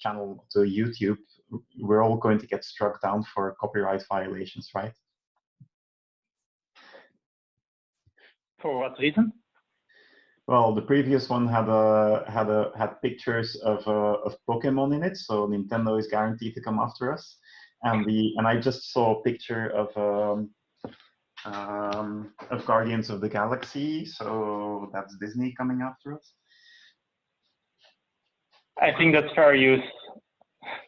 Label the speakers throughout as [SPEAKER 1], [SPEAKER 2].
[SPEAKER 1] channel to YouTube, we're all going to get struck down for copyright violations, right?
[SPEAKER 2] For what reason?
[SPEAKER 1] Well, the previous one had pictures of Pokemon in it, so Nintendo is guaranteed to come after us. And I just saw a picture of Guardians of the Galaxy, so that's Disney coming after us.
[SPEAKER 2] I think that's fair use.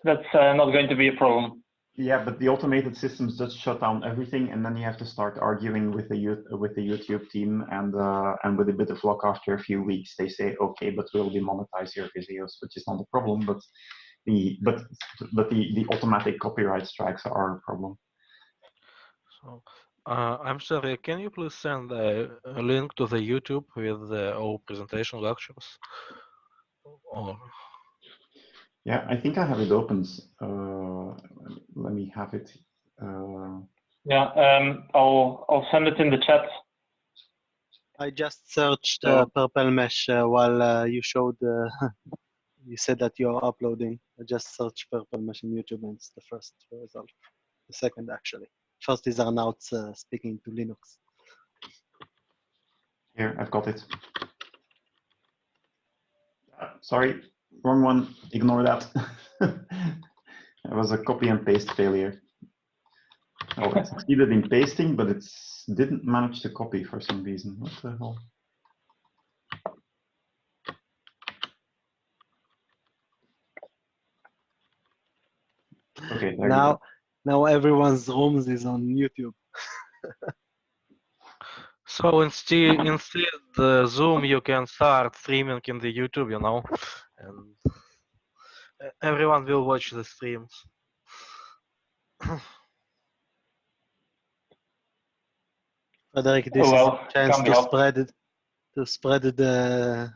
[SPEAKER 2] That's not going to be a problem.
[SPEAKER 1] Yeah, but the automated systems just shut down everything, and then you have to start arguing with the YouTube team, and with a bit of luck, after a few weeks, they say, okay, but we'll demonetize your videos, which is not a problem, but the automatic copyright strikes are a problem.
[SPEAKER 3] So, I'm sorry, can you please send a link to the YouTube with our presentation lectures? Or...
[SPEAKER 1] Yeah, I think I have it open. Let me have it.
[SPEAKER 2] Yeah, I'll send it in the chat.
[SPEAKER 4] I just searched prplMesh while you showed. You said that you're uploading. I just searched prplMesh in YouTube, and it's the first result. The second, actually. First is Arnaud's speaking to Linux.
[SPEAKER 1] Here, I've got it. Sorry, wrong one. Ignore that. It was a copy and paste failure. Oh, it succeeded in pasting, but it didn't manage to copy for some reason. What the hell? Okay, there you go.
[SPEAKER 4] Now everyone's rooms is on YouTube.
[SPEAKER 3] So instead the Zoom, you can start streaming in the YouTube, you know, and everyone will watch the streams.
[SPEAKER 4] Frederick, this is a chance to spread the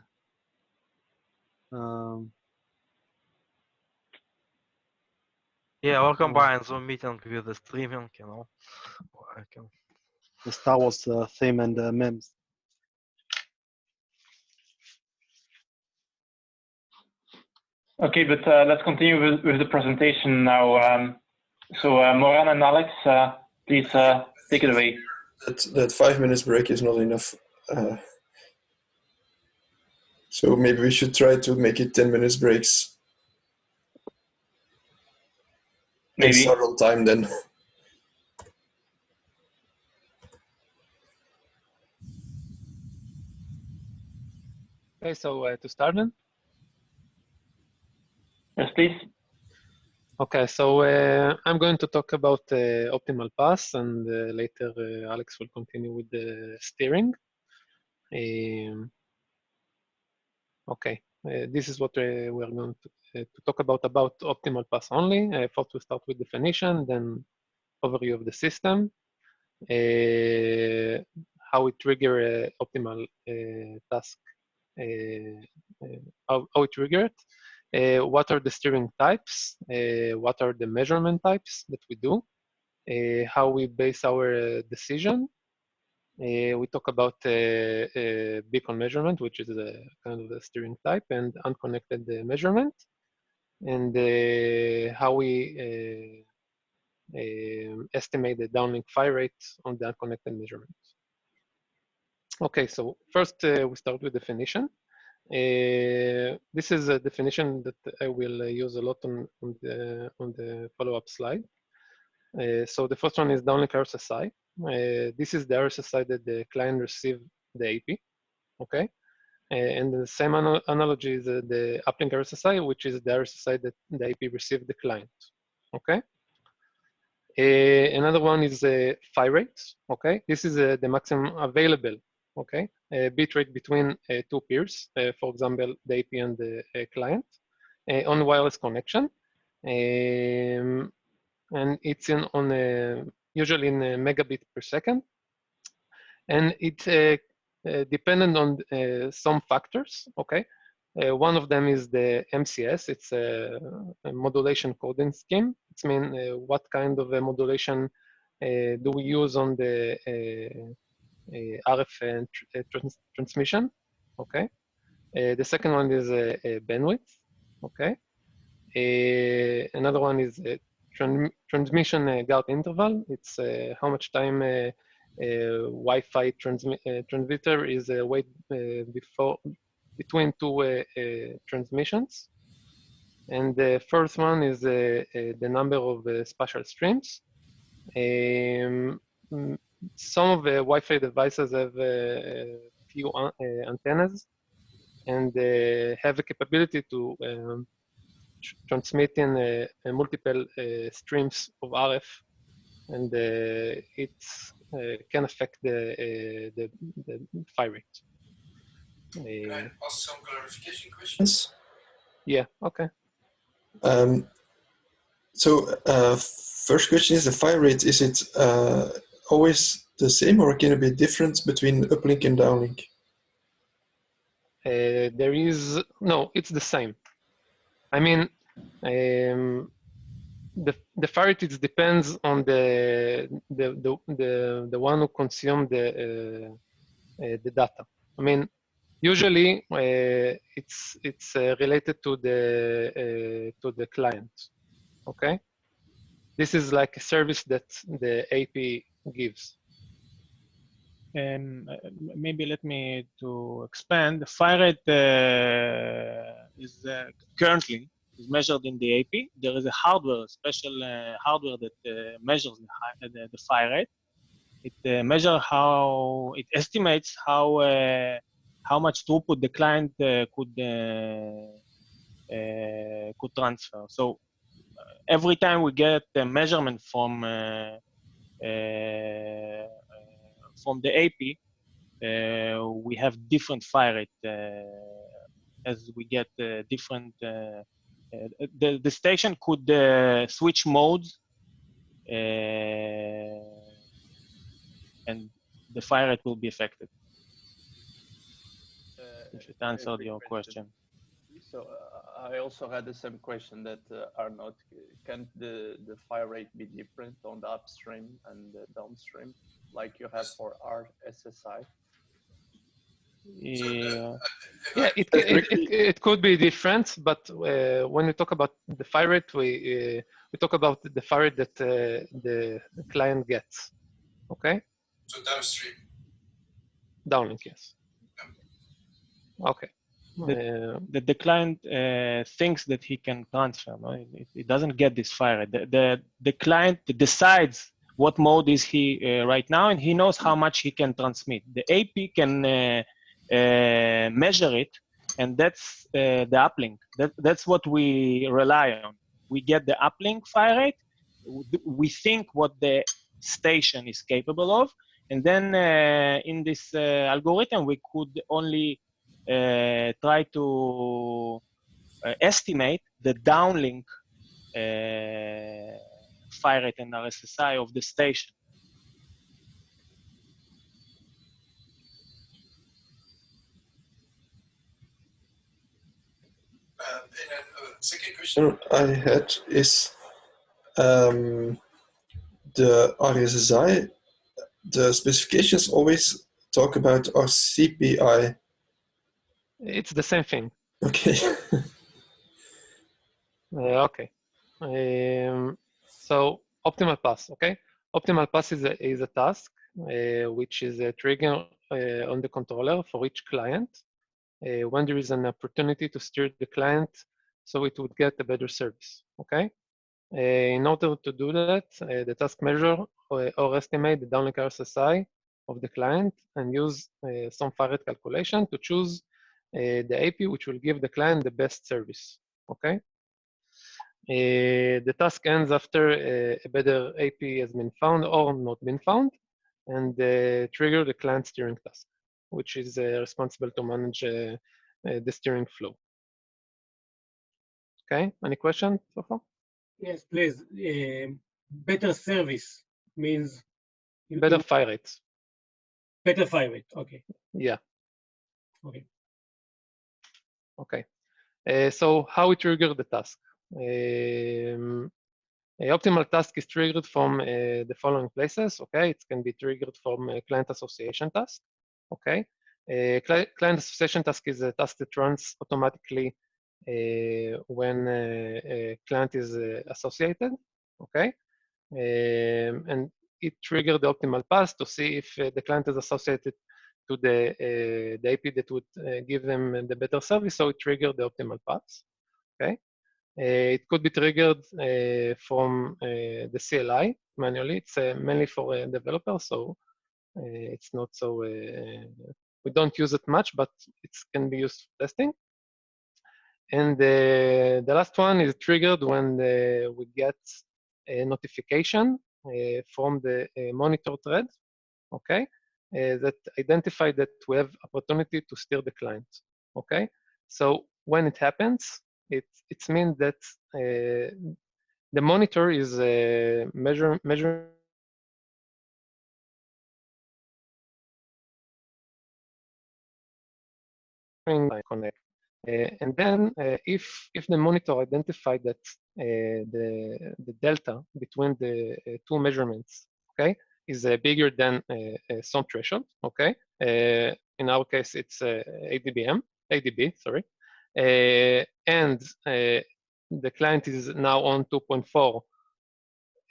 [SPEAKER 3] yeah, or combine Zoom meeting with the streaming, you know. I can...
[SPEAKER 4] the Star Wars theme and memes.
[SPEAKER 2] Okay, but let's continue with the presentation now. So Moran and Alex, please take it away.
[SPEAKER 5] That 5 minutes break is not enough. So maybe we should try to make it 10 minutes breaks.
[SPEAKER 2] Maybe.
[SPEAKER 5] And start on time then.
[SPEAKER 6] Okay, so to start then?
[SPEAKER 2] Yes, please.
[SPEAKER 6] Okay, so I'm going to talk about optimal pass, and later Alex will continue with the steering. Okay, this is what we're going to talk about optimal pass only. First we start with definition, then overview of the system, how we trigger optimal task, how we trigger it. What are the steering types? What are the measurement types that we do? How we base our decision? We talk about beacon measurement, which is a kind of a steering type, and unconnected measurement, and how we estimate the downlink fire rate on the unconnected measurement. Okay, so first we start with definition. This is a definition that I will use a lot on the follow-up slide. So the first one is downlink RSSI. This is the RSSI that the client receives the AP. Okay, and the same analogy is the uplink RSSI, which is the RSSI that the AP received the client. Okay. Another one is fire rate. Okay, this is the maximum available. Okay, bit rate between two peers, for example, the AP and the client, on wireless connection, and it's usually in megabit per second, and it dependent on some factors. Okay, one of them is the MCS. It's a modulation coding scheme. It means what kind of a modulation do we use on the RF transmission. Okay. The second one is bandwidth. Okay. Another one is transmission guard interval. It's how much time Wi-Fi transmitter is wait between two transmissions. And the first one is the number of spatial streams. Some of the Wi-Fi devices have a few antennas and have a capability to transmit in multiple streams of RF, and it can affect the phi rate.
[SPEAKER 5] Can I ask some clarification questions?
[SPEAKER 6] Yeah, okay.
[SPEAKER 5] So first question is the phi rate. Is it always the same, or can it be different between uplink and downlink?
[SPEAKER 6] There is no. It's the same. I mean, the phi rate it depends on the one who consumed the data. I mean, usually it's related to the client. Okay, this is like a service that the AP gives.
[SPEAKER 7] Maybe let me to expand. The phi rate is currently is measured in the AP. There is a hardware, special hardware that measures the phi rate. It measures how it estimates how much throughput the client could transfer. So every time we get a measurement from the AP, we have different phi rate as we get different. The station could switch modes, and the phi rate will be affected. If it answered your question.
[SPEAKER 8] So I also had the same question that Arnaud, can the phi rate be different on the upstream and the downstream, like you have for RSSI?
[SPEAKER 6] Yeah, it could be different, but when we talk about the phi rate, we talk about the phi rate that the client gets. Okay.
[SPEAKER 5] So downstream.
[SPEAKER 6] Downlink, yes. Okay.
[SPEAKER 7] The client thinks that he can transfer. No? It doesn't get this phi rate. The client decides what mode is he right now, and he knows how much he can transmit. The AP can measure it, and that's the uplink. That's what we rely on. We get the uplink phi rate. We think what the station is capable of, and then in this algorithm, we could only try to estimate the downlink phi rate and RSSI of the station.
[SPEAKER 5] And a second question I had is the RSSI, the specifications always talk about our CPI.
[SPEAKER 6] It's the same thing.
[SPEAKER 5] Okay.
[SPEAKER 6] Okay. So optimal pass. Okay. Optimal pass is a task which is a trigger on the controller for each client when there is an opportunity to steer the client so it would get a better service. Okay. In order to do that, the task measure or estimate the downlink RSSI of the client and use some phi rate calculation to choose the AP which will give the client the best service. Okay. The task ends after a better AP has been found or not been found, and trigger the client steering task, which is responsible to manage the steering flow. Okay, any questions so far?
[SPEAKER 9] Yes, please. Better service means
[SPEAKER 6] better phi rate.
[SPEAKER 9] Better phi rate. Okay.
[SPEAKER 6] Yeah.
[SPEAKER 9] Okay.
[SPEAKER 6] Okay. So how we trigger the task? Optimal task is triggered from the following places. Okay, it can be triggered from a client association task. Okay, client association task is a task that runs automatically when a client is associated, okay? And it triggered the optimal path to see if the client is associated to the IP that would give them the better service, so it triggered the optimal path, okay? It could be triggered from the CLI manually. It's mainly for developers, so it's not so, we don't use it much, but it can be used for testing. And the last one is triggered when we get a notification from the monitor thread, okay, that identify that we have opportunity to steer the client, okay? So when it happens, it means that the monitor is measuring connect. And then if the monitor identified that the delta between the two measurements, okay, is bigger than some threshold, okay. In our case, it's ADB, sorry. And the client is now on 2.4,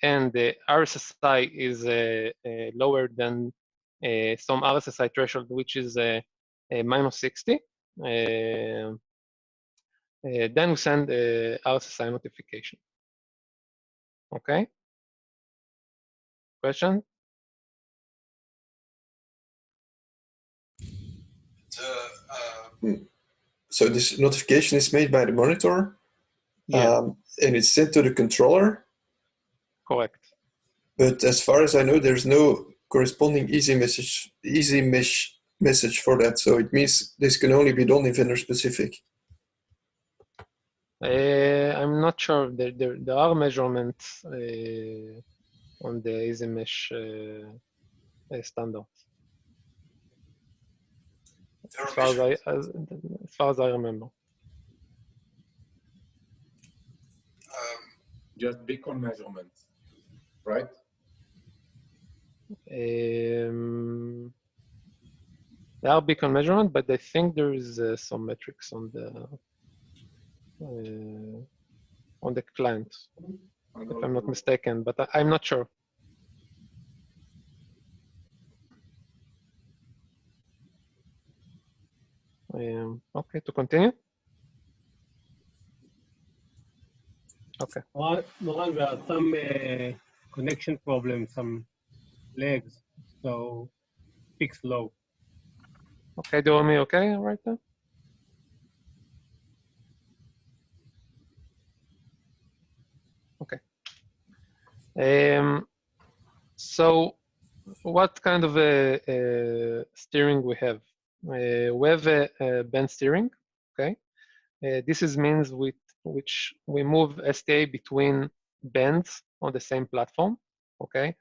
[SPEAKER 6] and the RSSI is lower than some RSSI threshold, which is minus 60. Then we send RSSI notification. Okay? Question?
[SPEAKER 5] So this notification is made by the monitor,
[SPEAKER 6] Yeah.
[SPEAKER 5] And it's sent to the controller.
[SPEAKER 6] Correct.
[SPEAKER 5] But as far as I know, there's no corresponding easy mesh message for that. So it means this can only be done in vendor specific.
[SPEAKER 6] I'm not sure. There are measurements on the easy mesh standard. As far as I remember.
[SPEAKER 10] Just beacon measurements, right?
[SPEAKER 6] There are beacon measurement, but I think there is some metrics on the client, if I'm not mistaken, but I'm not sure. Okay, to continue. Okay.
[SPEAKER 9] Moran, there are some connection problems, some lags, so speak slow.
[SPEAKER 6] Okay, do you want me okay right now? Okay. So what kind of steering we have? We have a band steering, okay? This means with which we move STA between bands on the same platform, okay?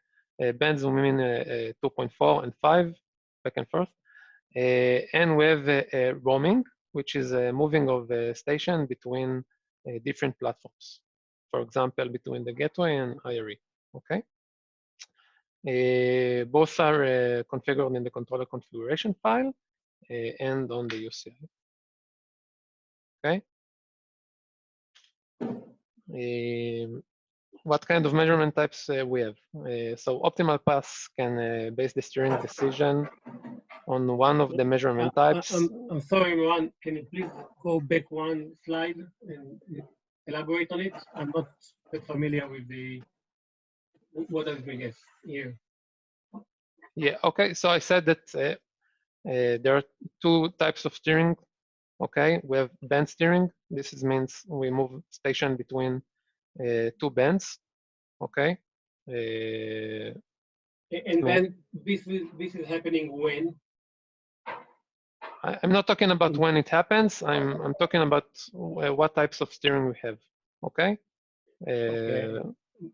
[SPEAKER 6] Bands will mean 2.4 and 5, back and forth. And we have roaming, which is moving of the station between different platforms. For example, between the gateway and IRE, okay? Both are configured in the controller configuration file and on the UCI, okay? What kind of measurement types we have? So optimal path can base the steering decision on one of the measurement types.
[SPEAKER 9] I'm sorry, Moran, can you please go back one slide and elaborate on it? I'm not that familiar with what does it mean here.
[SPEAKER 6] Yeah, okay, so I said that there are two types of steering, okay? We have band steering. This means we move station between two bands, okay?
[SPEAKER 9] And then this is happening when?
[SPEAKER 6] I'm not talking about when it happens. I'm talking about what types of steering we have, okay?
[SPEAKER 9] Okay.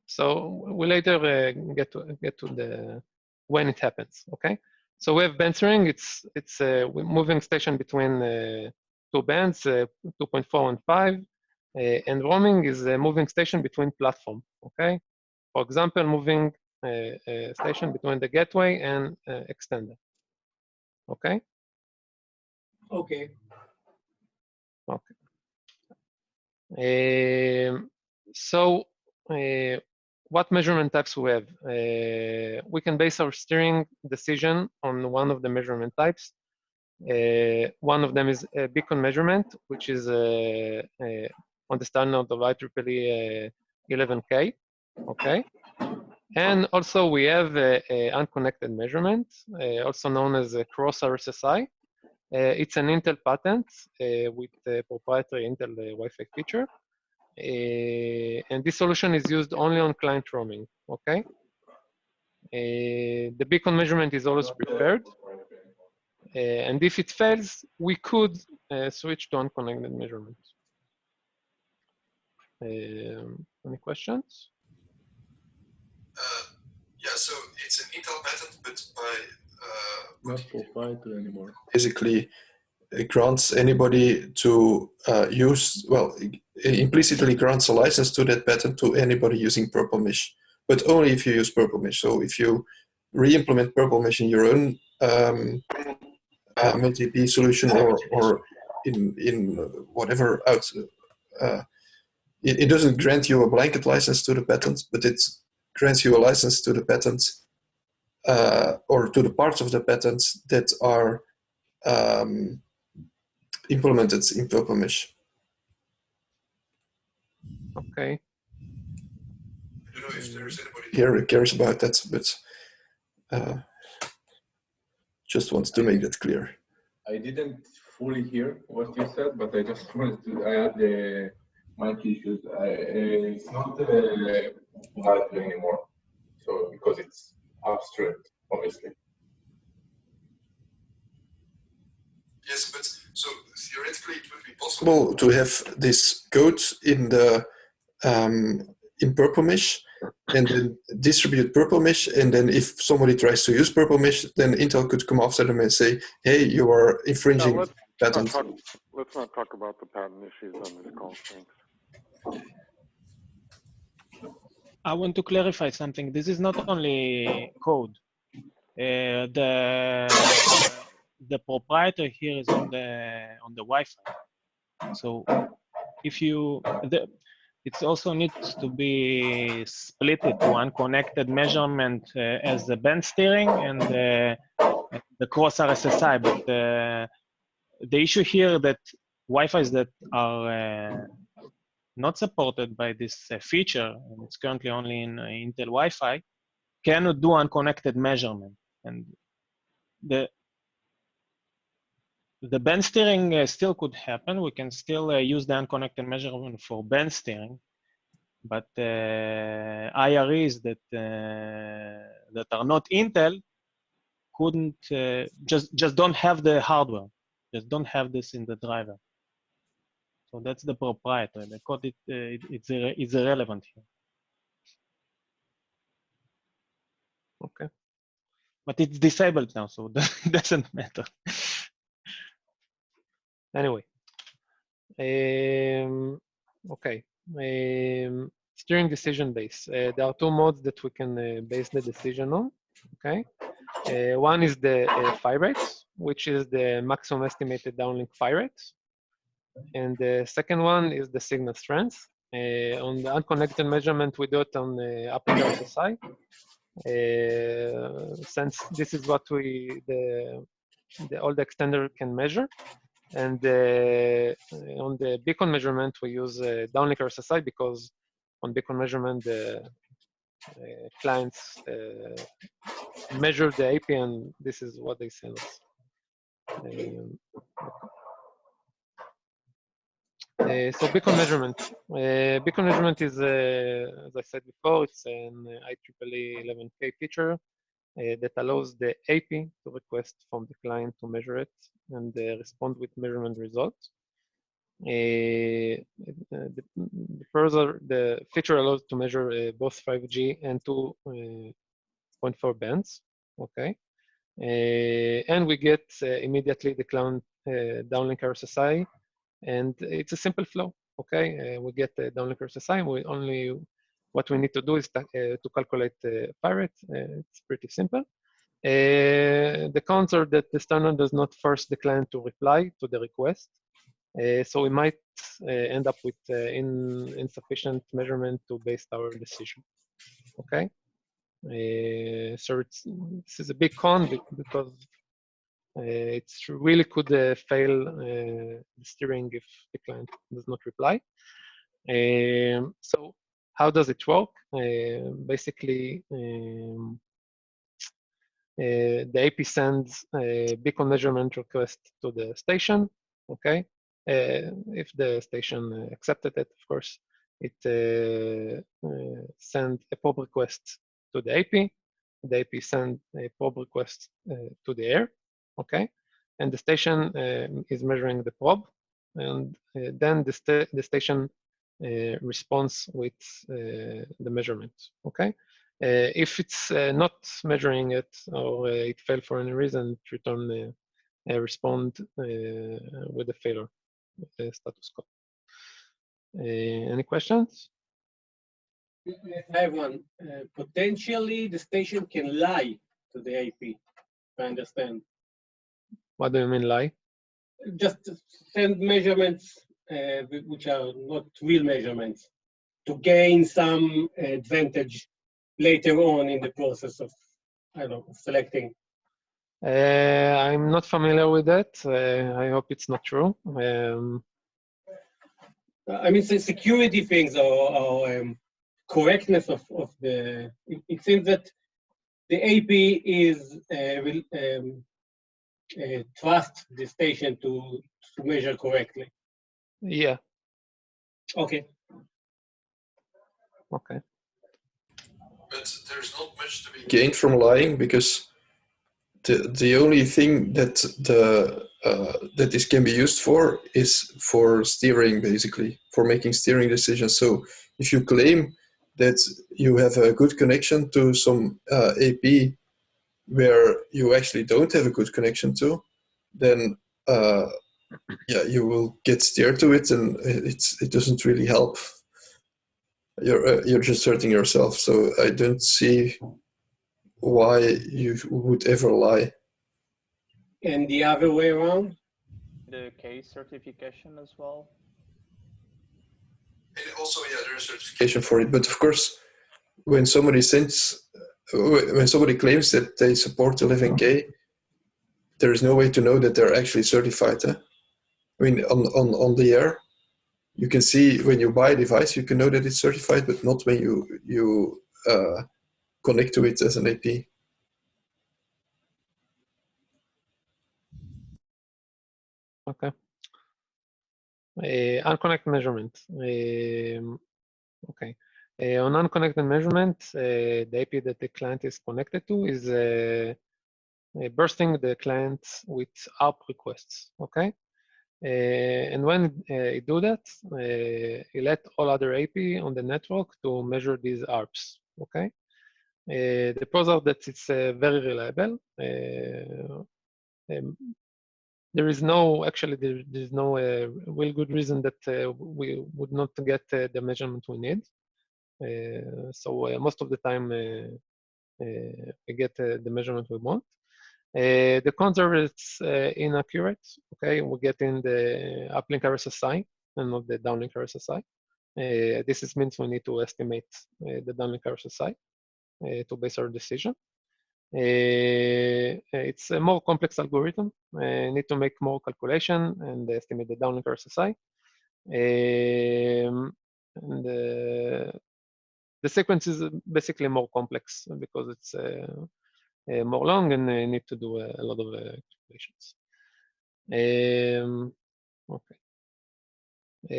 [SPEAKER 6] So we later get to the when it happens, okay? So we have band steering. It's we're moving station between two bands, 2.4 and 5, and roaming is moving station between platform, okay? For example, moving station between the gateway and extender, okay?
[SPEAKER 9] Okay.
[SPEAKER 6] Okay. So what measurement types we have? We can base our steering decision on one of the measurement types. One of them is a beacon measurement, which is on the standard of IEEE 11K, okay? And also we have a unconnected measurement, also known as a cross RSSI. It's an Intel patent with a proprietary Intel Wi-Fi feature. And this solution is used only on client roaming, okay? The beacon measurement is always preferred. And if it fails, we could switch to unconnected measurement. Any questions?
[SPEAKER 5] Yeah, so it's an Intel patent, but by
[SPEAKER 10] Not proprietary anymore.
[SPEAKER 5] basically it grants anybody to use, well, implicitly grants a license to that patent to anybody using prplMesh, but only if you use prplMesh. So if you re-implement prplMesh in your own multi-P solution or in whatever out, it doesn't grant you a blanket license to the patent, but it grants you a license to the patent or to the parts of the patents that are implemented in prplMesh.
[SPEAKER 6] Okay.
[SPEAKER 5] I don't know if there's anybody here who cares about that, but just want to make that clear.
[SPEAKER 10] I didn't fully hear what you said, but I just wanted to, I had the mic issues. It's not proprietary anymore. So, because it's upstream, obviously.
[SPEAKER 5] Yes, but so theoretically it would be possible to have this code in the in prplMesh and then distribute prplMesh, and then if somebody tries to use prplMesh, then Intel could come after them and say, "Hey, you are infringing patents."
[SPEAKER 11] Let's not talk about the patent issues on this call. Thanks.
[SPEAKER 7] I want to clarify something. This is not only code. The proprietor here is on the Wi-Fi. So if you it also needs to be split to unconnected measurement as the band steering and the cross RSSI. But the issue here that Wi-Fi's that are not supported by this feature, and it's currently only in Intel Wi-Fi, cannot do unconnected measurement. And the band steering still could happen. We can still use the unconnected measurement for band steering, but IREs that that are not Intel couldn't just don't have the hardware, just don't have this in the driver. So that's the proprietary. The code it's irrelevant here.
[SPEAKER 6] Okay.
[SPEAKER 7] But it's disabled now, so it doesn't matter.
[SPEAKER 6] Anyway, okay. Steering decision base. There are two modes that we can base the decision on. Okay. One is the phi rates, which is the maximum estimated downlink phi rates, and the second one is the signal strength. On the unconnected measurement, we do it on optical RSSI. Since this is what all the extender can measure. And on the beacon measurement, we use downlink RSSI because on beacon measurement, the clients measure the AP, and this is what they send us. So beacon measurement. Beacon measurement is, as I said before, it's an IEEE 11K feature that allows the AP to request from the client to measure it and respond with measurement results. The feature allows to measure both 5G and 2.4 bands. Okay, and we get immediately the client downlink RSSI, and it's a simple flow. Okay, we get the downlink RSSI. What we need to do is to calculate the phi rate. It's pretty simple. The counter that the standard does not force the client to reply to the request. So we might end up with insufficient measurement to base our decision. Okay. So this is a big con because it really could fail the steering if the client does not reply. So how does it work? Basically, the AP sends a beacon measurement request to the station. Okay, if the station accepted it, of course, it sends a probe request to the AP. The AP sends a probe request to the air. Okay, and the station is measuring the probe, and then the station responds with the measurement. Okay. If it's not measuring it or it failed for any reason, it return respond with a failure status code. Any questions?
[SPEAKER 9] I have one. Potentially, the station can lie to the AP, if I understand.
[SPEAKER 6] What do you mean lie?
[SPEAKER 9] Just send measurements which are not real measurements to gain some advantage later on in the process of, I don't know, selecting.
[SPEAKER 6] I'm not familiar with that. I hope it's not true.
[SPEAKER 9] I mean, security things or correctness of the. It seems that the AP is trust the station to measure correctly.
[SPEAKER 6] Yeah.
[SPEAKER 9] Okay.
[SPEAKER 6] Okay.
[SPEAKER 5] But there's not much to be gained from lying because the only thing that that this can be used for is for steering, basically, for making steering decisions. So if you claim that you have a good connection to some AP where you actually don't have a good connection to, then yeah, you will get steered to it, and it doesn't really help. You're just hurting yourself. So I don't see why you would ever lie.
[SPEAKER 9] And the other way around?
[SPEAKER 8] The case certification as well.
[SPEAKER 5] And also, yeah, there's certification for it. But of course, when somebody claims that they support 11K, there is no way to know that they're actually certified. I mean, on the air, you can see when you buy a device, you can know that it's certified, but not when you connect to it as an AP.
[SPEAKER 6] Okay. Unconnected measurement. Okay. On unconnected measurement, the AP that the client is connected to is bursting the client with ARP requests. Okay. And when it do that, it let all other AP on the network to measure these ARPs. Okay. The pros are that it's very reliable. There is no, actually, there's no real good reason that we would not get the measurement we need. So most of the time, we get the measurement we want. The cons are it's inaccurate. Okay, we get in the uplink RSSI and not the downlink RSSI. This means we need to estimate the downlink RSSI to base our decision. It's a more complex algorithm. Need to make more calculation and estimate the downlink RSSI. And the sequence is basically more complex because it's more long and need to do a lot of calculations. Okay.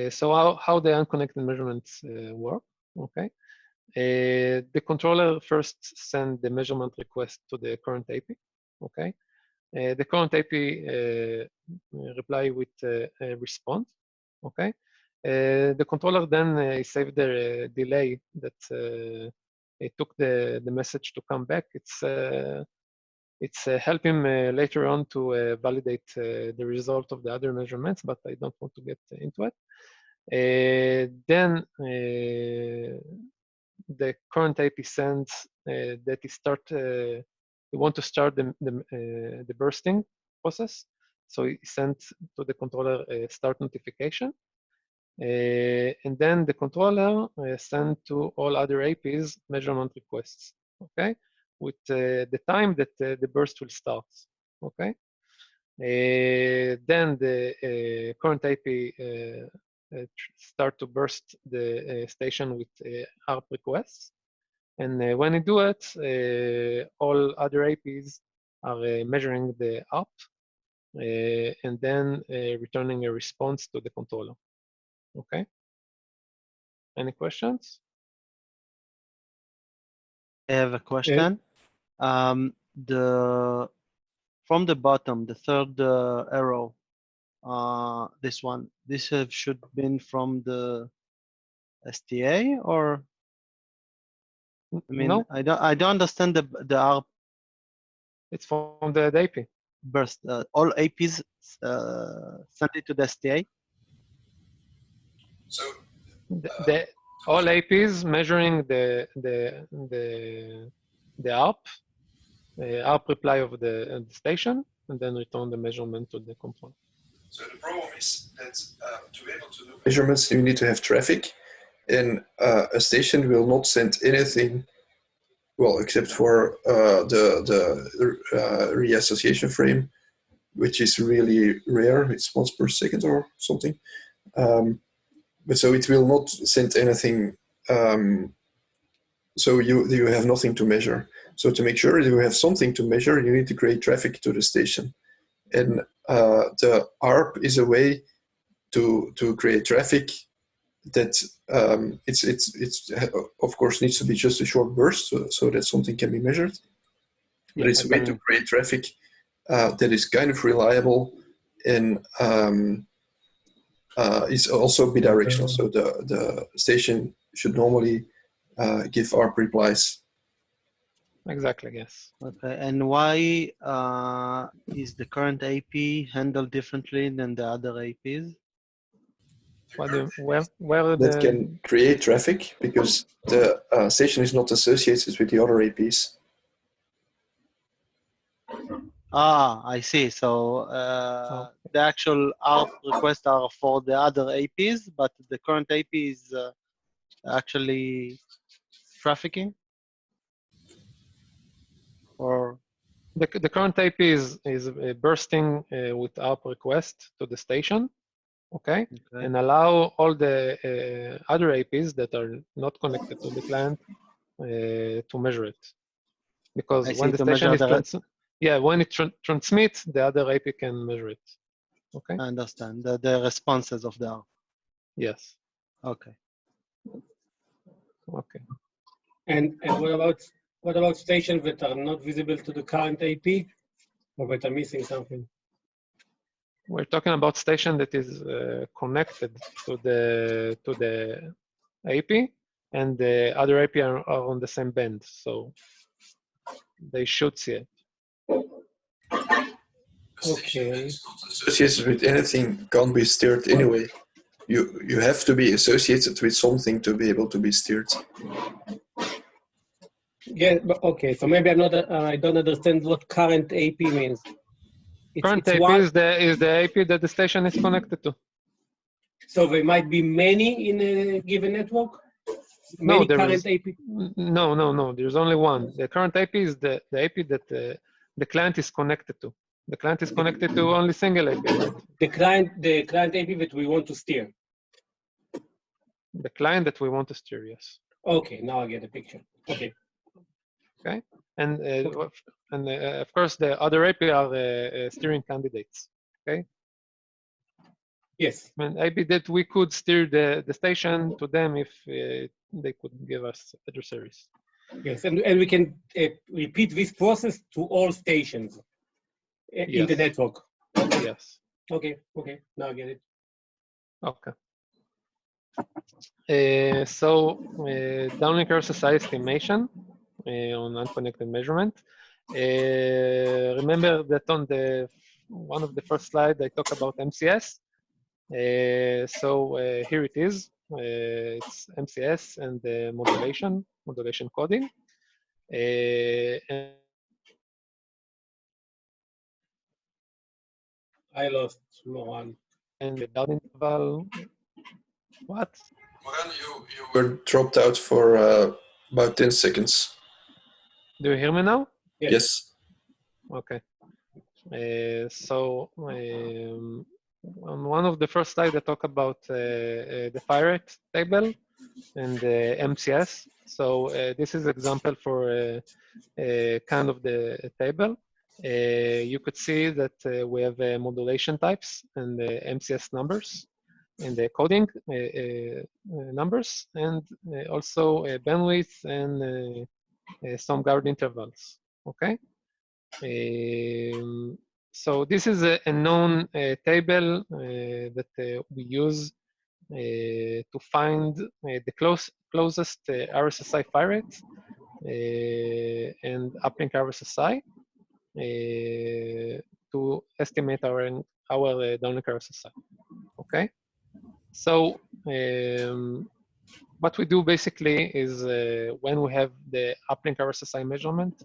[SPEAKER 6] So how the unconnected measurements work? Okay. The controller first sends the measurement request to the current AP. Okay. The current AP reply with a response. Okay. The controller then saved the delay that it took the message to come back. It's help him later on to validate the result of the other measurements, but I don't want to get into it. Then the current AP sends that he want to start the bursting process. So he sent to the controller a start notification. And then the controller sent to all other APs measurement requests, okay, with the time that the burst will start, okay. Then the current AP start to burst the station with ARP requests. And when you do it, all other APs are measuring the ARP and then returning a response to the controller. Okay. Any questions?
[SPEAKER 4] I have a question. From the bottom, the third arrow, this one, this should been from the STA, or I mean,
[SPEAKER 6] no,
[SPEAKER 4] I don't understand the ARP.
[SPEAKER 6] It's from the AP
[SPEAKER 4] burst. All APs send it to the STA.
[SPEAKER 5] So
[SPEAKER 6] all APs measuring the ARP reply of the station, and then return the measurement to the controller.
[SPEAKER 5] So the problem is that to be able to do measurements, you need to have traffic, and a station will not send anything, well, except for the reassociation frame, which is really rare. It's once per second or something. But so it will not send anything. So you have nothing to measure. So to make sure you have something to measure, you need to create traffic to the station. And the ARP is a way to create traffic that it's of course needs to be just a short burst so that something can be measured. But it's a way to create traffic that is kind of reliable and is also bidirectional. So the station should normally give ARP replies.
[SPEAKER 6] Exactly, yes.
[SPEAKER 4] Okay, and why is the current AP handled differently than the other APs?
[SPEAKER 6] Where
[SPEAKER 5] that can create traffic because the station is not associated with the other APs.
[SPEAKER 4] Ah, I see. So the actual ARP requests are for the other APs, but the current AP is actually trafficking? Or
[SPEAKER 6] the current AP is bursting with ARP request to the station, okay, and allow all the other APs that are not connected to the client to measure it, because when the station is when it transmits, the other AP can measure it. Okay.
[SPEAKER 4] I understand the responses of the ARP.
[SPEAKER 6] Yes.
[SPEAKER 4] Okay.
[SPEAKER 6] Okay.
[SPEAKER 9] And what about stations that are not visible to the current AP, or that are missing something?
[SPEAKER 6] We're talking about station that is connected to the AP, and the other AP are on the same band, so they should see it.
[SPEAKER 9] Okay.
[SPEAKER 5] Associated with anything can't be steered anyway. You have to be associated with something to be able to be steered.
[SPEAKER 9] Yeah, but okay. So maybe I don't understand what current AP means.
[SPEAKER 6] Current AP is the AP that the station is connected to.
[SPEAKER 9] So there might be many in a given network?
[SPEAKER 6] No,
[SPEAKER 9] AP?
[SPEAKER 6] No. There's only one. The current AP is the AP that the client is connected to. The client is connected to only single AP. Right?
[SPEAKER 9] The client AP that we want to steer.
[SPEAKER 6] The client that we want to steer, yes.
[SPEAKER 9] Okay, now I get the picture. Okay.
[SPEAKER 6] Okay, and of course the other AP are steering candidates. Okay.
[SPEAKER 9] Yes.
[SPEAKER 6] I mean, AP that we could steer the station to them if they could give us adversaries.
[SPEAKER 9] Yes, and we can repeat this process to all stations in the network.
[SPEAKER 6] Yes.
[SPEAKER 9] Okay, now I get it.
[SPEAKER 6] Okay. So downlink RSSI estimation on unconnected measurement. Remember that on one of the first slides I talked about MCS. So here it is. It's MCS and the modulation coding. And
[SPEAKER 9] I lost Moran.
[SPEAKER 6] And the down interval, what?
[SPEAKER 5] Moran, you were dropped out for about 10 seconds.
[SPEAKER 6] Do you hear me now?
[SPEAKER 5] Yes.
[SPEAKER 6] Okay. On one of the first slides, I talk about the fire rate table and the MCS. So this is example for kind of the table. You could see that we have modulation types and MCS numbers and the coding numbers, and also bandwidth and some guard intervals. Okay. So this is a known table that we use to find the closest RSSI fire rate and uplink RSSI to estimate our downlink RSSI. Okay, so what we do basically is when we have the uplink RSSI measurement,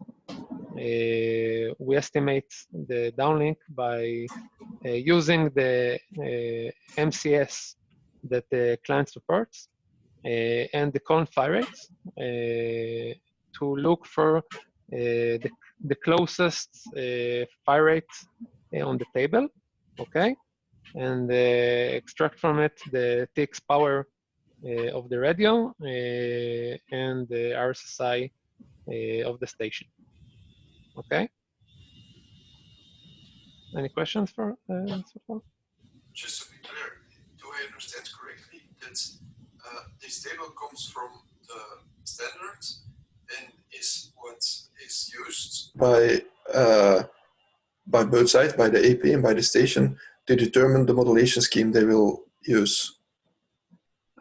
[SPEAKER 6] we estimate the downlink by using the MCS that the client supports and the current fire rates to look for the closest fire rate on the table, okay, and extract from it the TX power of the radio and the RSSI of the station. Okay. Any questions for so far?
[SPEAKER 5] Just to be clear, do I understand correctly that this table comes from the standard and is what is used by both sides, by the AP and by the station, to determine the modulation scheme they will use?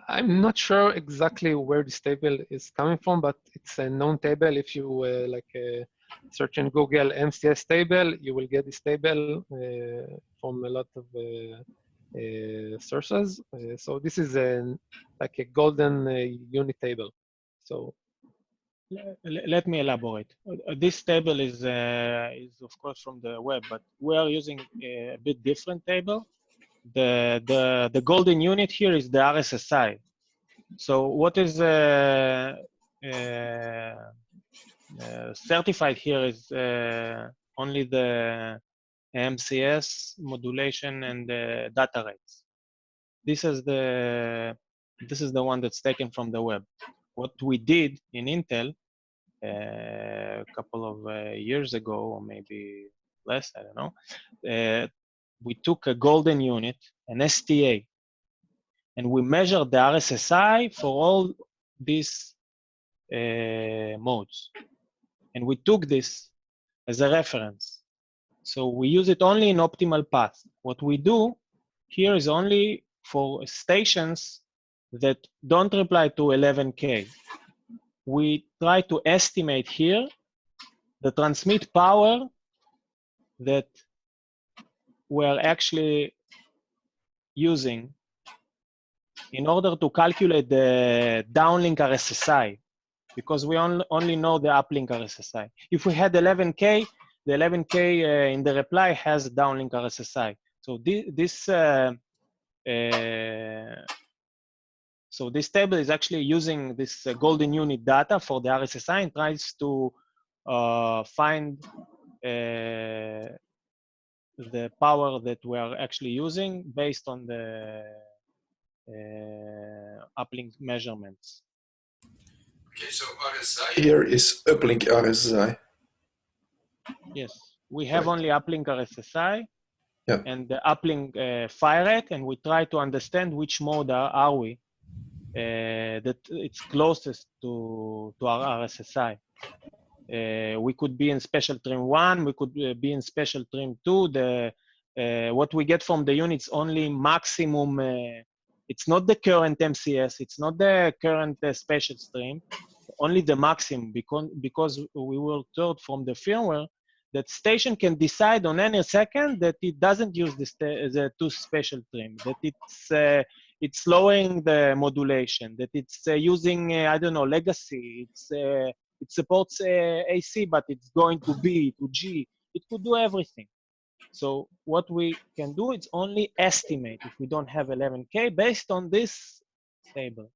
[SPEAKER 6] I'm not sure exactly where this table is coming from, but it's a known table. If you search in Google MCS table, you will get this table from a lot of sources. So this is like a golden unit table. So
[SPEAKER 7] let me elaborate. This table is of course from the web, but we are using a bit different table. The golden unit here is the RSSI. So what is certified here is only the MCS modulation and the data rates. This is the one that's taken from the web. What we did in Intel a couple of years ago, or maybe less, I don't know, we took a golden unit, an STA, and we measured the RSSI for all these modes. And we took this as a reference. So we use it only in optimal path. What we do here is only for stations that don't reply to 11K. We try to estimate here the transmit power that we're actually using in order to calculate the downlink RSSI, because we only know the uplink RSSI. If we had 11K, the 11K in the reply has downlink RSSI. So this table is actually using this golden unit data for the RSSI and tries to find the power that we are actually using based on the uplink measurements.
[SPEAKER 5] Okay, so RSI here is uplink RSSI.
[SPEAKER 7] Yes, we have only uplink RSSI and the uplink fire rate, and we try to understand which mode are we that it's closest to our RSSI. We could be in special trim 1, we could be in special trim 2. What we get from the units only maximum. It's not the current MCS, it's not the current special stream, only the maximum, because we were told from the firmware that station can decide on any second that it doesn't use the two special trim, that it's lowering the modulation, that it's using, I don't know, legacy, it supports AC, but it's going to B, to G. It could do everything. So what we can do is only estimate if we don't have 11K based on this table.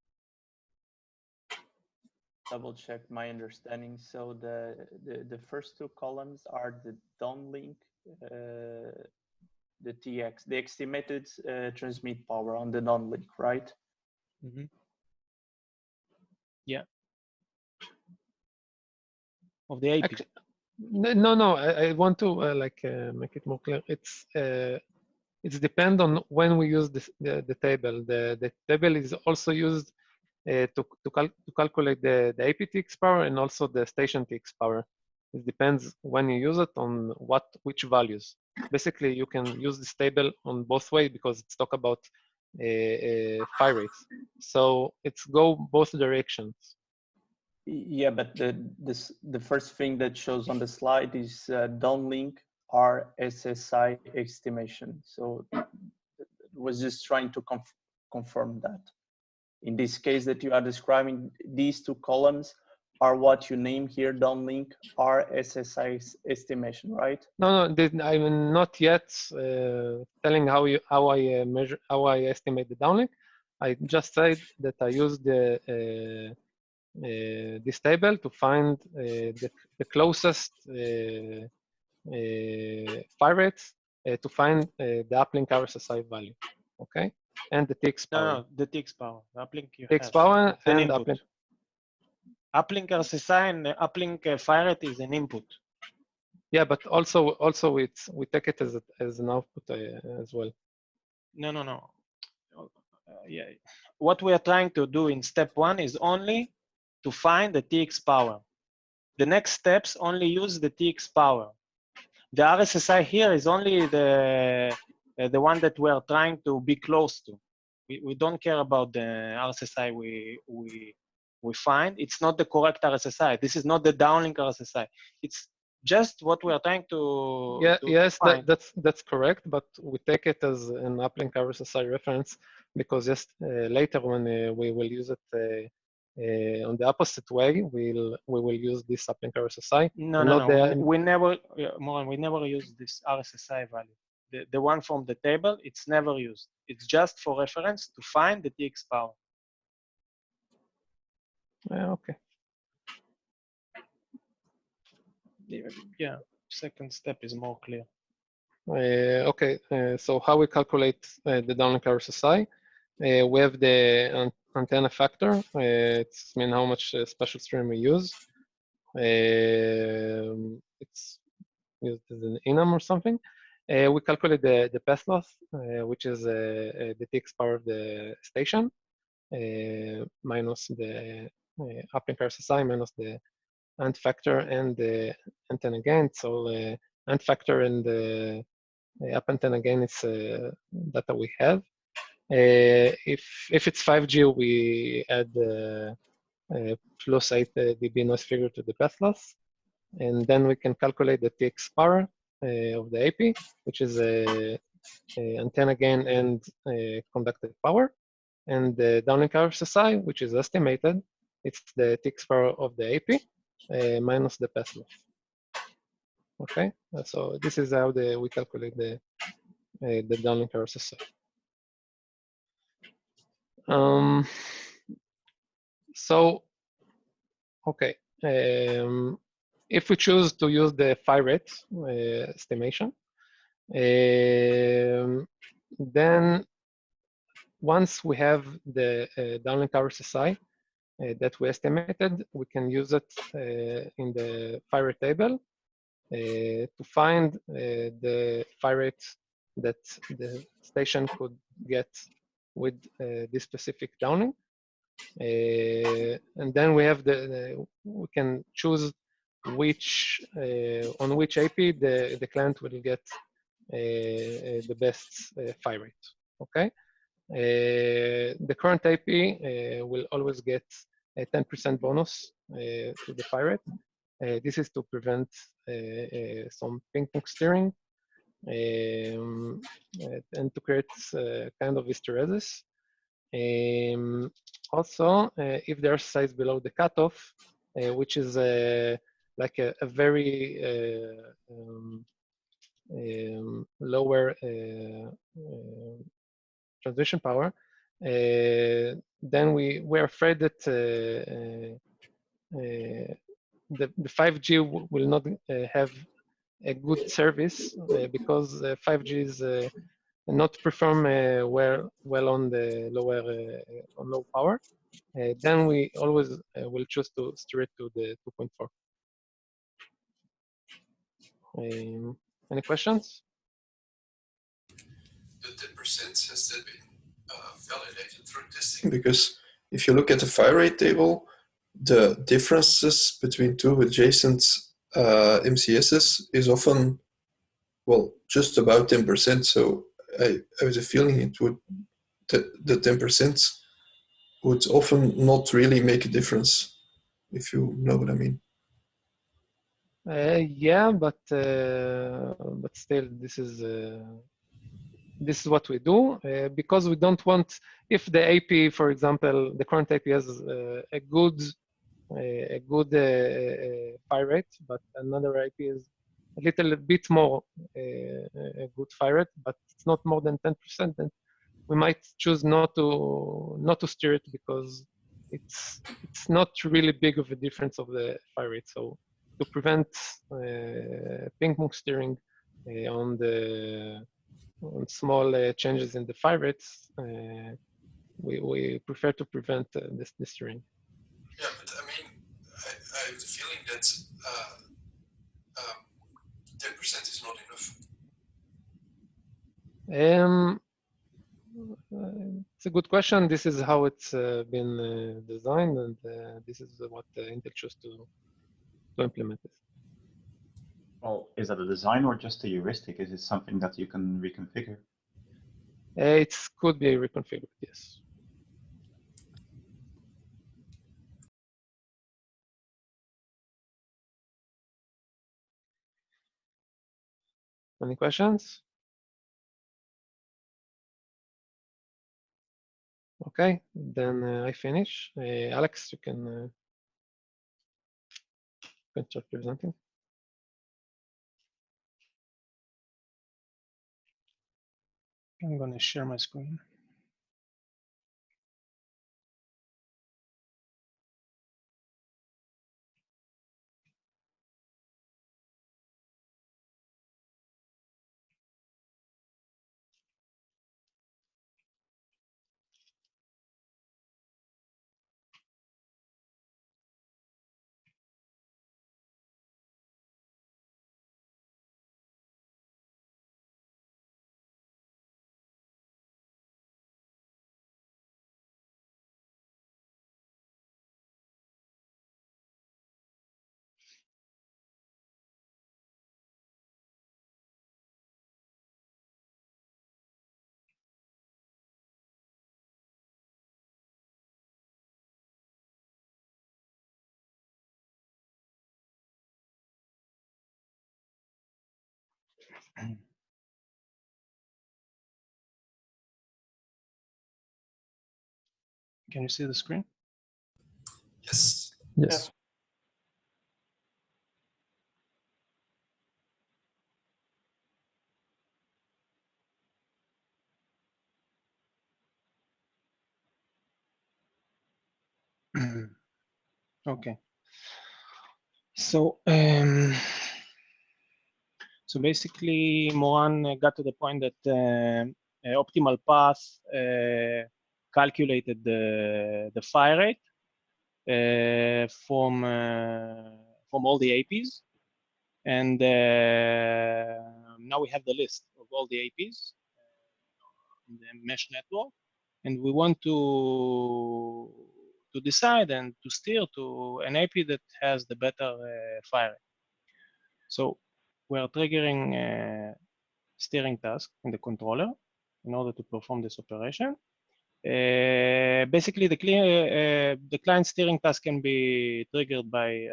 [SPEAKER 8] Double check my understanding. So the first two columns are the downlink, the TX, the estimated transmit power on the downlink, right?
[SPEAKER 7] Mm-hmm. Yeah. Of the AP.
[SPEAKER 6] Actually, no. I want to make it more clear. It's depend on when we use the table. The table is also used to calculate the AP TX power and also the station TX power. It depends when you use it on which values. Basically, you can use this table on both ways because it's talk about phi rates. So it's go both directions.
[SPEAKER 8] Yeah, but the first thing that shows on the slide is downlink RSSI estimation. So was just trying to confirm that. In this case that you are describing, these two columns are what you name here, downlink RSSI estimation, right?
[SPEAKER 6] No, I'm not yet telling how I measure, how I estimate the downlink. I just said that I use this table to find the closest phi rates to find the uplink RSSI value, okay? And the TX power.
[SPEAKER 7] No, the TX power. The uplink you
[SPEAKER 6] TX
[SPEAKER 7] have.
[SPEAKER 6] power
[SPEAKER 7] It's an
[SPEAKER 6] and
[SPEAKER 7] input.
[SPEAKER 6] uplink.
[SPEAKER 7] Uplink RSSI and uplink phi rate is an input.
[SPEAKER 6] Yeah, but also we take it as an output as well.
[SPEAKER 7] No. Yeah. What we are trying to do in step 1 is only to find the TX power. The next steps only use the TX power. The RSSI here is only the one that we are trying to be close to. We don't care about the RSSI we find. It's not the correct RSSI. This is not the downlink RSSI. It's just what we are trying to
[SPEAKER 6] Yes,
[SPEAKER 7] find.
[SPEAKER 6] that's correct, but we take it as an uplink RSSI reference because just later when we will use it on the opposite way, we will use this uplink RSSI.
[SPEAKER 7] No. We never, Moran, we never use this RSSI value. The one from the table, it's never used. It's just for reference to find the TX power.
[SPEAKER 6] Okay.
[SPEAKER 7] Yeah, second step is more clear.
[SPEAKER 6] Okay, so how we calculate the downlink RSSI? We have the antenna factor. It's mean how much special stream we use. It's used as an enum or something. We calculate the path loss, which is the TX power of the station, minus the uplink RSSI, minus the ant factor and the antenna gain. So ant factor and the up antenna gain is data we have. If it's 5G, we add plus 8 dB noise figure to the path loss. And then we can calculate the TX power of the AP, which is antenna gain and conducted power. And the downlink RSSI, which is estimated, it's the TX power of the AP minus the path loss. Okay, so this is how we calculate the downlink RSSI. So, okay, if we choose to use the phi rate estimation, then once we have the downlink RSSI that we estimated, we can use it in the phi rate table to find the phi rate that the station could get with this specific downlink. And then we have we can choose which on which AP the client will get the best phi rate. Okay, the current AP will always get a 10% bonus to the phi rate. This is to prevent some ping pong steering and to create kind of hysteresis. Also, if there's size below the cutoff, which is like a very lower transmission power, then we're afraid that the 5G will not have a good service because 5G is not perform well on the on low power. Then we always will choose to steer it to the 2.4. Any questions?
[SPEAKER 5] The 10% has that been validated through testing? Because if you look at the fire rate table, the differences between two adjacent MCSs is often, well, just about 10%. So I have a feeling it would, the 10% would often not really make a difference, if you know what I mean.
[SPEAKER 6] Yeah, but still, this is what we do because we don't want, if the AP, for example, the current AP has a good fire rate, but another AP is a little bit more a good fire rate, but it's not more than 10%, then we might choose not to steer it because it's not really big of a difference of the fire rate. So to prevent ping pong steering on small changes in the fire rates, we prefer to prevent this steering.
[SPEAKER 5] Yeah, but I mean, I have the feeling that 10% is not enough.
[SPEAKER 6] It's a good question. This is how it's been designed, and this is what Intel chose to implement it.
[SPEAKER 1] Well, is that a design or just a heuristic? Is it something that you can reconfigure?
[SPEAKER 6] It could be reconfigured, yes. Any questions? Okay, then I finish. Alex, you can start presenting.
[SPEAKER 7] I'm going to share my screen. Can you see the screen?
[SPEAKER 5] Yes.
[SPEAKER 6] Yes.
[SPEAKER 7] Okay. So so basically, Moran got to the point that optimal path calculated the fire rate from all the APs, and now we have the list of all the APs in the mesh network, and we want to decide and to steer to an AP that has the better fire rate. So we are triggering a steering task in the controller in order to perform this operation. Basically, the client steering task can be triggered by,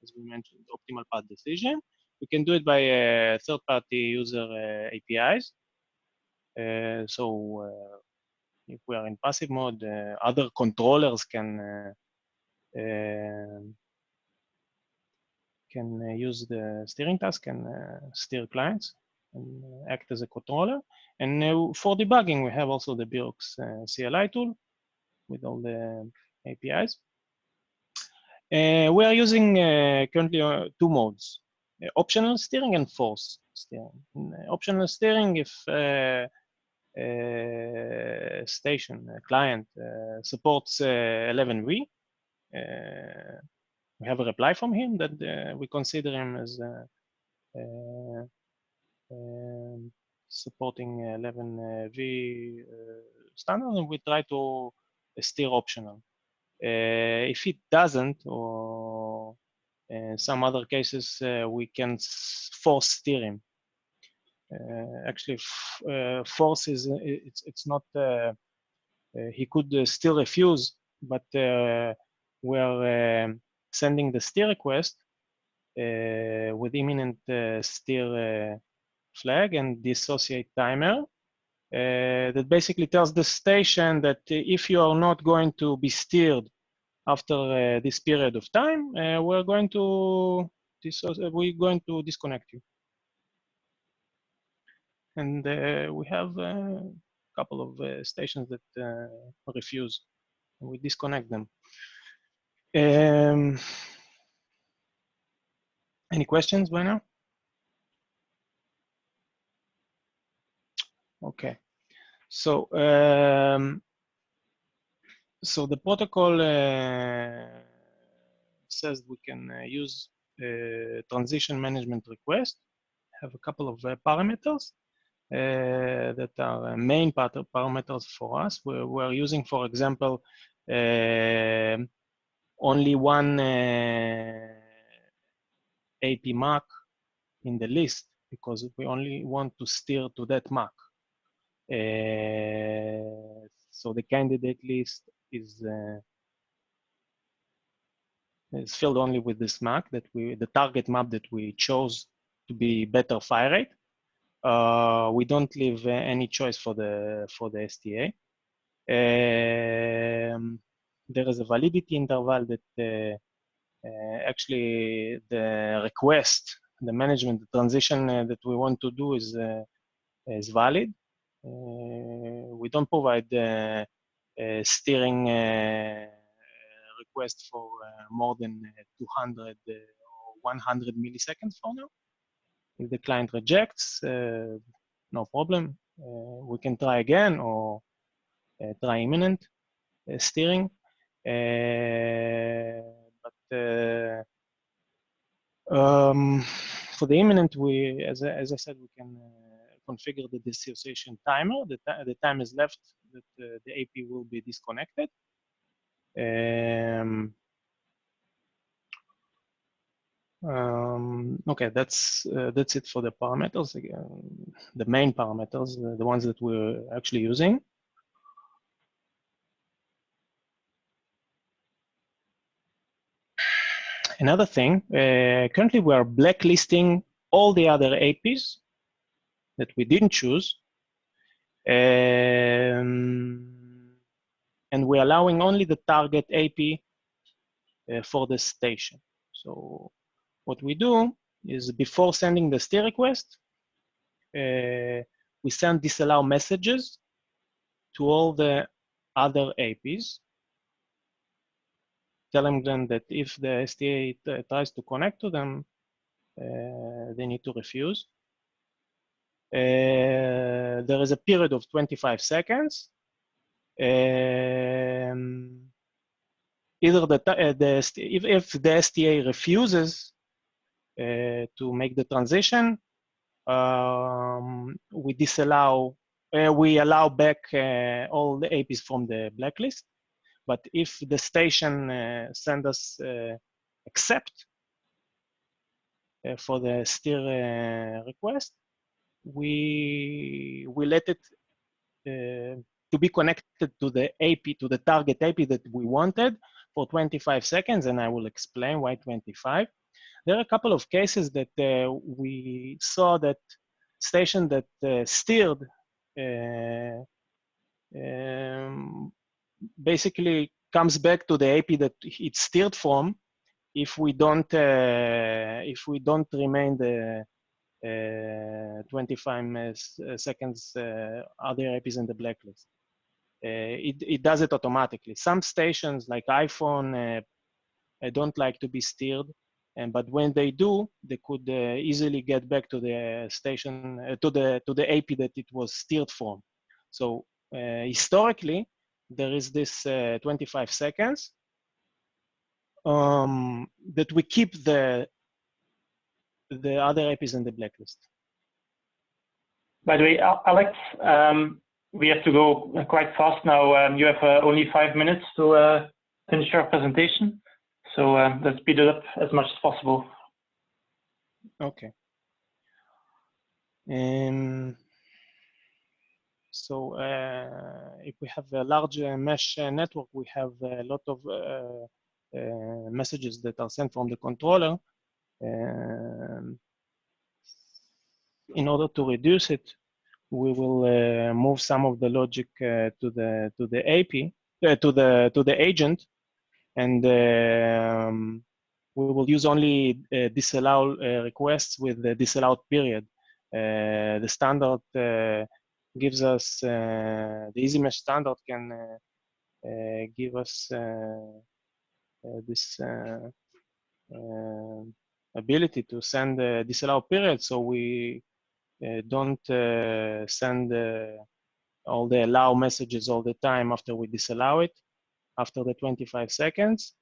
[SPEAKER 7] as we mentioned, optimal path decision. We can do it by third-party user APIs. So if we are in passive mode, other controllers can can use the steering task and steer clients and act as a controller. And for debugging, we have also the Birox CLI tool with all the APIs. We are using currently 2 modes, optional steering and force steering. Optional steering, if station client supports 11v, we have a reply from him that we consider him as supporting 11v standard, and we try to steer optional. If it doesn't, or in some other cases, we can force steer him. Actually, force is it's not. He could still refuse, but we're sending the steer request with imminent steer flag and dissociate timer. That basically tells the station that if you are not going to be steered after this period of time, we're going to disconnect you. And we have a couple of stations that refuse, and we disconnect them. Any questions by now? Okay, so so the protocol says we can use transition management request, have a couple of parameters that are main parameters for us. We're using, for example, only one AP MAC in the list because we only want to steer to that MAC. So the candidate list is filled only with this MAC that the target map that we chose to be better fire rate. We don't leave any choice for the STA. There is a validity interval that actually the request, the management, the transition that we want to do is valid. We don't provide steering request for more than 200 or 100 milliseconds for now. If the client rejects, no problem. We can try again or try imminent steering. But for the imminent, as I said, we can configure the dissociation timer. The time is left that the AP will be disconnected. Okay, that's it for the parameters. The main parameters, the ones that we're actually using. Another thing, currently we are blacklisting all the other APs that we didn't choose. And we're allowing only the target AP for the station. So what we do is before sending the steer request, we send disallow messages to all the other APs, telling them that if the STA tries to connect to them, they need to refuse. There is a period of 25 seconds. Either if the STA refuses to make the transition, we disallow, we allow back all the APs from the blacklist. But if the station sends us accept for the steer request, we let it to be connected to the AP, to the target AP that we wanted for 25 seconds, and I will explain why 25. There are a couple of cases that we saw that station that steered basically comes back to the AP that it steered from, if we don't remain the 25 seconds other APs in the blacklist. It does it automatically. Some stations like iPhone don't like to be steered, but when they do, they could easily get back to the station to the AP that it was steered from. So historically, there is this 25 seconds that we keep the other APs in the blacklist.
[SPEAKER 2] By the way, Alex, we have to go quite fast now. You have only 5 minutes to finish your presentation. So let's speed it up as much as possible.
[SPEAKER 7] Okay. So if we have a large mesh network, we have a lot of messages that are sent from the controller. In order to reduce it, we will move some of the logic to the AP to the agent, and we will use only disallow requests with the disallowed period. The standard gives us the easy mesh standard can give us this ability to send a disallowed period, so we don't send all the allow messages all the time after we disallow it, after the 25 seconds.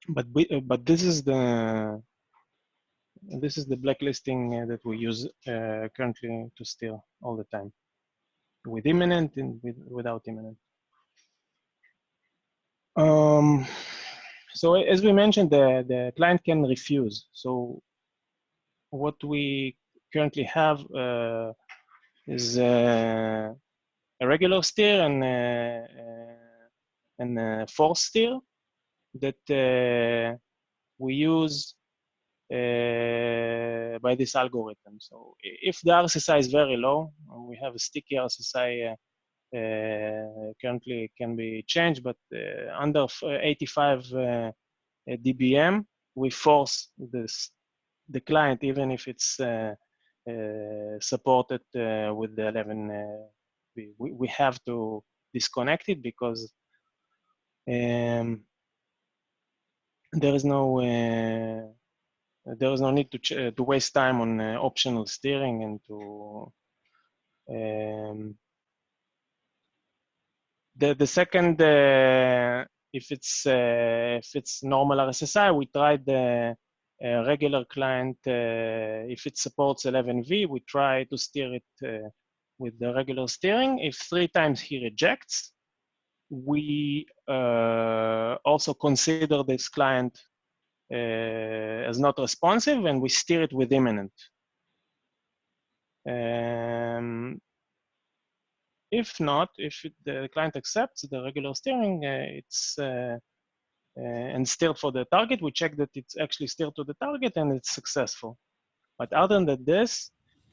[SPEAKER 7] But this is the blacklisting that we use currently to steer all the time, with imminent and without imminent. So as we mentioned, the client can refuse. So what we currently have is a regular steer and a forced steer that we use by this algorithm. So if the RSSI is very low, we have a sticky RSSI currently can be changed, but under 85 dBm, we force the client, even if it's supported with the 11. We have to disconnect it because there is no need to waste time on optional steering and to the second, if it's normal RSSI, we tried the regular client. If it supports 11V, we try to steer it with the regular steering. If 3 times he rejects, we also consider this client as not responsive, and we steer it with imminent. If not, if the client accepts the regular steering, it's and steered for the target, we check that it's actually steered to the target and it's successful. But other than this,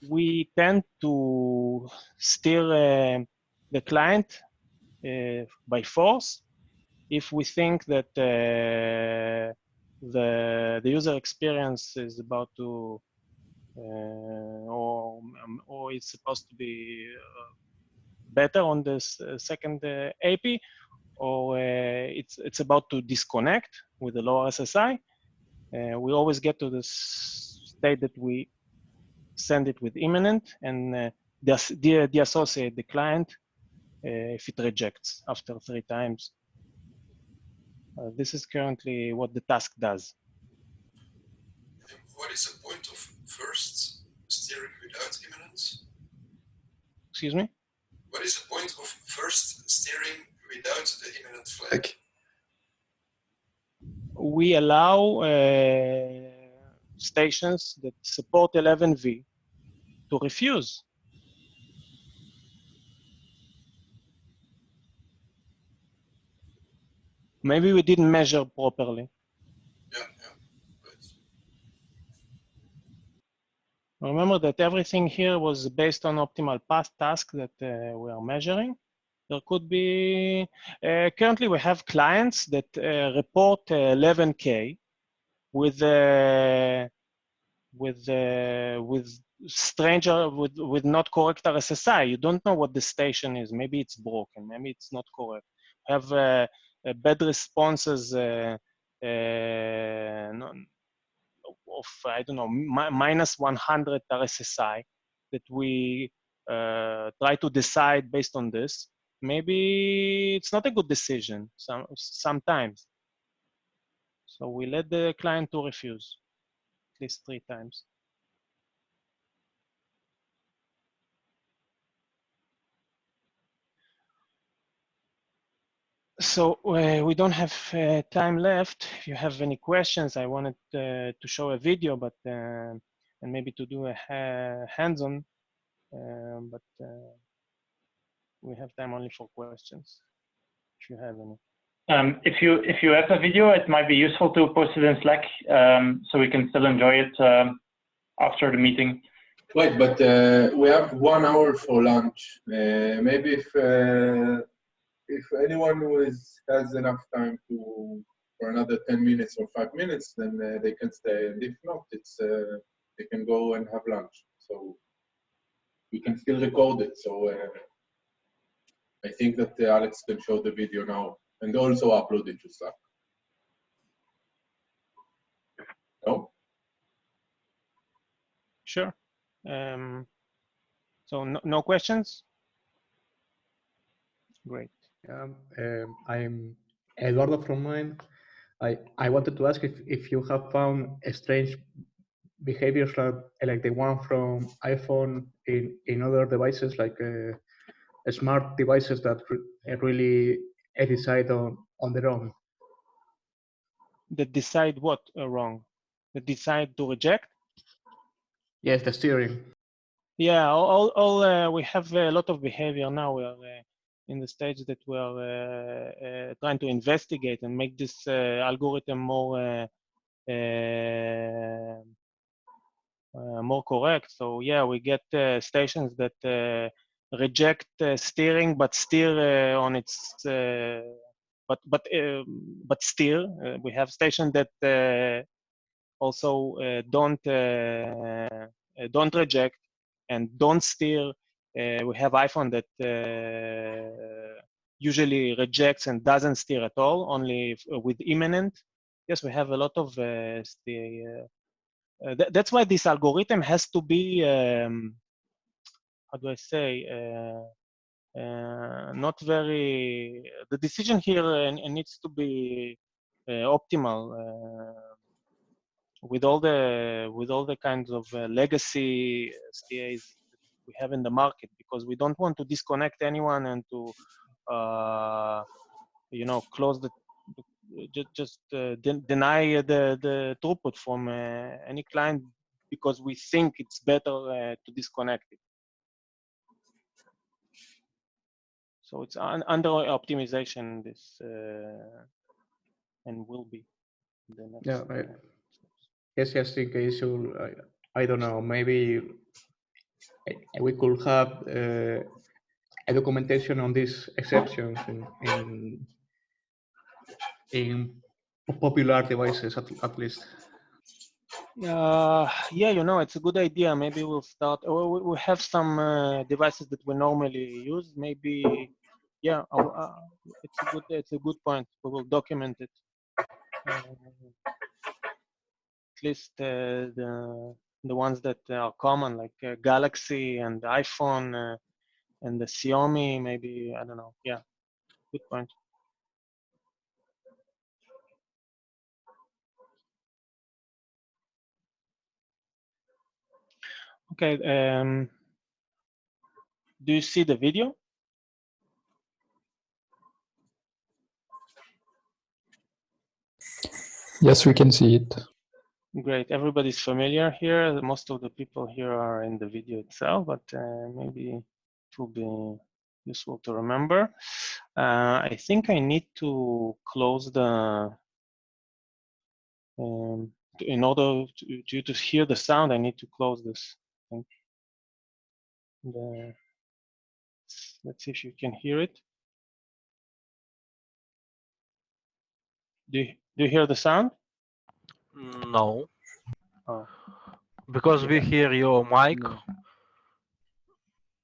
[SPEAKER 7] we tend to steer the client by force if we think that the user experience is about to or it's supposed to be better on this second AP, or it's about to disconnect with the low RSSI. We always get to this state that we send it with imminent and deassociate the client if it rejects after 3 times. This is currently what the task does.
[SPEAKER 5] What is the point of first steering without imminence?
[SPEAKER 7] Excuse me?
[SPEAKER 5] What is the point of first steering without the imminent flag?
[SPEAKER 7] We allow stations that support 11V to refuse. Maybe we didn't measure properly.
[SPEAKER 5] Yeah, yeah.
[SPEAKER 7] Remember that everything here was based on optimal path task that we are measuring. There could be, currently we have clients that report 11K with stranger, with not correct RSSI. You don't know what the station is. Maybe it's broken, maybe it's not correct. Have bad responses of, I don't know, minus 100 RSSI that we try to decide based on this. Maybe it's not a good decision sometimes. So we let the client to refuse at least 3 times. So we don't have time left. If you have any questions, I wanted to show a video, but and maybe to do a hands-on, but we have time only for questions. If you have any.
[SPEAKER 2] If you have a video, it might be useful to post it in Slack, so we can still enjoy it after the meeting.
[SPEAKER 10] Right, but we have 1 hour for lunch. Maybe if anyone who has enough time for another 10 minutes or 5 minutes, then they can stay. And if not, it's they can go and have lunch. So we can still record it. So I think that Alex can show the video now and also upload it to Slack. No?
[SPEAKER 7] Sure. So no questions? Great.
[SPEAKER 12] I'm Eduardo from mine. I wanted to ask if you have found a strange behaviors like the one from iPhone in other devices, like smart devices that really decide on their own.
[SPEAKER 7] That decide what wrong? That decide to reject?
[SPEAKER 12] Yes, the steering.
[SPEAKER 7] Yeah, we have a lot of behavior now. We are in the stage that we are trying to investigate and make this algorithm more more correct. So yeah, we get stations that reject steering but steer on its but steer. We have stations that also don't reject and don't steer. We have iPhone that usually rejects and doesn't steer at all, only with imminent. Yes, we have a lot of steer. That's why this algorithm has to be, how do I say, not very, the decision here needs to be optimal with all the kinds of legacy STAs we have in the market, because we don't want to disconnect anyone and to you know, close the deny the throughput from any client because we think it's better to disconnect it. So it's under optimization, this and will be the next.
[SPEAKER 12] Yeah, right. Yes, in case you, I don't know, maybe we could have a documentation on these exceptions in popular devices at least.
[SPEAKER 7] Yeah, you know, it's a good idea. Maybe we'll start. We have some devices that we normally use. Maybe, yeah, it's a good point. We will document it. At least the ones that are common, like Galaxy and iPhone and the Xiaomi. Maybe, I don't know. Yeah, good point. Okay. Do you see the video?
[SPEAKER 13] Yes, we can see it.
[SPEAKER 7] Great. Everybody's familiar here. Most of the people here are in the video itself, but maybe it will be useful to remember. I think I need to close the, in order to hear the sound, I need to close this. Let's see if you can hear it. Do you hear the sound?
[SPEAKER 3] No.
[SPEAKER 7] Oh.
[SPEAKER 3] Because we
[SPEAKER 7] Yeah.
[SPEAKER 3] hear your mic.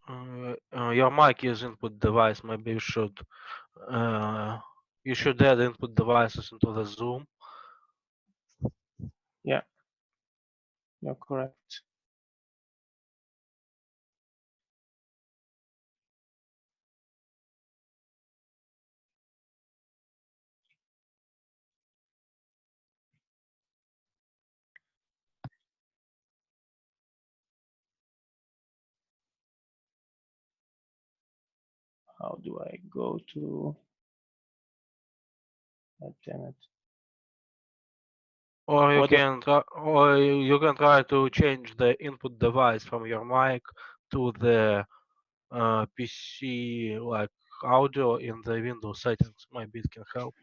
[SPEAKER 7] No.
[SPEAKER 3] Your mic is input device. Maybe you should add input devices into the Zoom.
[SPEAKER 7] Yeah, you're correct. How do I go to? Oh, damn it.
[SPEAKER 3] Or you
[SPEAKER 7] What
[SPEAKER 3] can try to change the input device from your mic to the PC like audio in the Windows settings. Maybe it can help.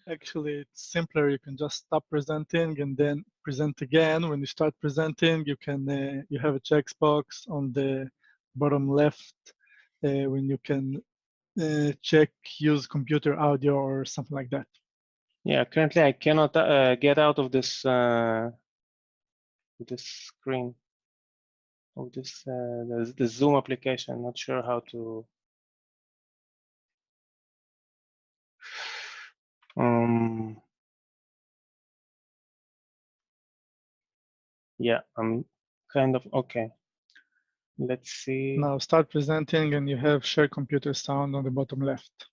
[SPEAKER 14] Actually, it's simpler. You can just stop presenting and then present again. When you start presenting, you can you have a checkbox on the bottom left when you can check use computer audio or something like that.
[SPEAKER 7] Yeah, currently I cannot get out of this this screen of this the Zoom application. Not sure how to. Yeah, I'm kind of okay. Let's see.
[SPEAKER 14] Now start presenting and you have share computer sound on the bottom left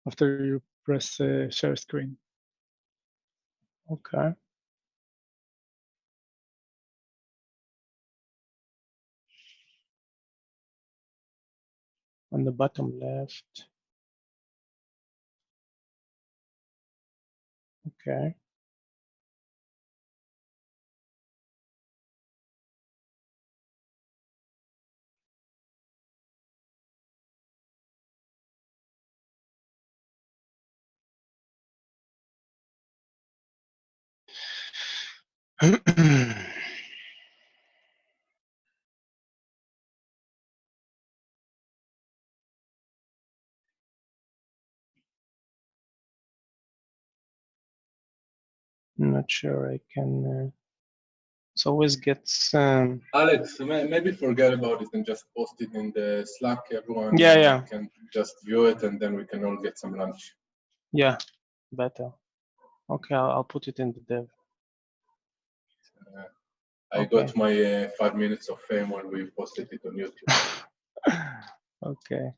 [SPEAKER 14] after you press share screen.
[SPEAKER 7] Okay. On the bottom left. Okay. Not sure I can. It always gets.
[SPEAKER 10] Alex, maybe forget about it and just post it in the Slack. Everyone
[SPEAKER 7] Yeah.
[SPEAKER 10] can just view it, and then we can all get some lunch.
[SPEAKER 7] Yeah, better. Okay, I'll put it in the dev.
[SPEAKER 10] I got my 5 minutes of fame when we posted it on YouTube.
[SPEAKER 7] Okay.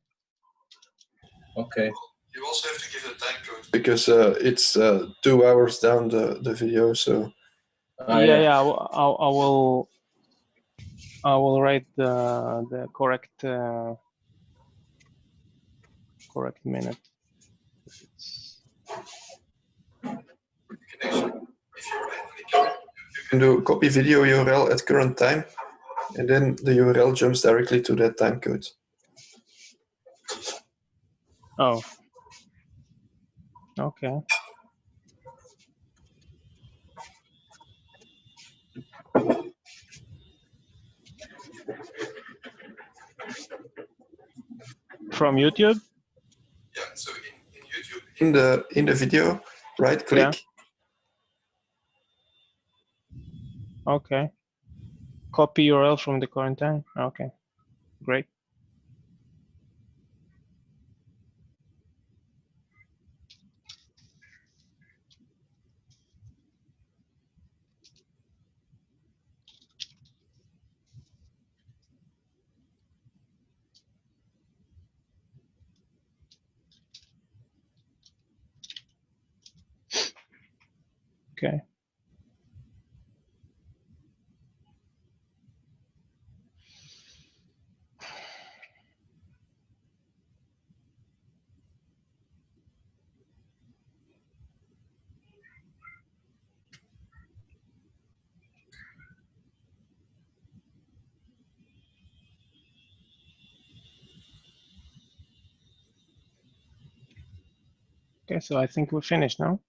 [SPEAKER 10] Okay.
[SPEAKER 5] You also have to give a time code because it's 2 hours down the video. So
[SPEAKER 7] Yeah. I will write the correct correct minute.
[SPEAKER 5] you can do copy video URL at current time, and then the URL jumps directly to that time code.
[SPEAKER 7] Oh. Okay. From YouTube?
[SPEAKER 5] Yeah, so in YouTube, in the video, right click.
[SPEAKER 7] Yeah. Okay. Copy URL from the current time. Okay. Great. Okay. Okay, so I think we're finished now.